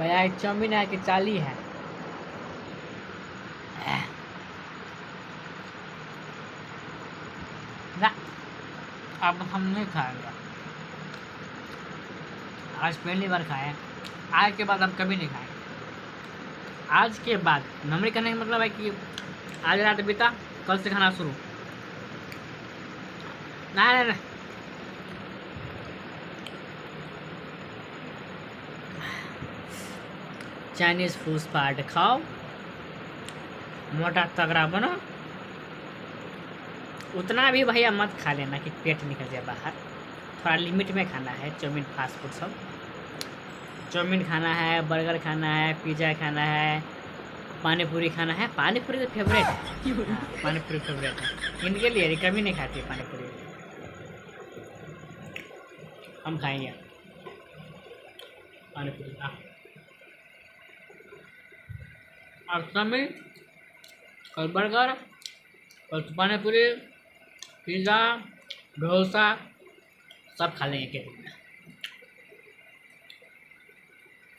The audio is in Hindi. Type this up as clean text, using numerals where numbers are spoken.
भैया एक चाउमीन है कि चाली है? ना, अब हम नहीं खाएंगे। आज पहली बार खाए, आज के बाद हम कभी नहीं खाएंगे। आज के बाद मेमोरी करने का मतलब है कि आज रात बीता, कल से खाना शुरू। नहीं नहीं, चाइनीज फूड स्पार्ट खाओ, मोटा तगड़ा बनो। उतना भी भैया मत खा लेना कि पेट निकल जाए बाहर। थोड़ा लिमिट में खाना है। चाउमीन फास्ट फूड सब, चाउमीन खाना है, बर्गर खाना है, पिज़्ज़ा खाना है, पानी पूरी खाना है। पानी पूरी तो फेवरेट है। हाँ, पानी पूरी फेवरेट है इनके लिए। कभी नहीं खाती पानी पूरी, हम खाएंगे पानी पूरी। हाँ, और चाउमीन, कल बर्गर, कल पानी पूरी, पिज़्ज़ा, डोसा सब खा लेंगे एक दिन में।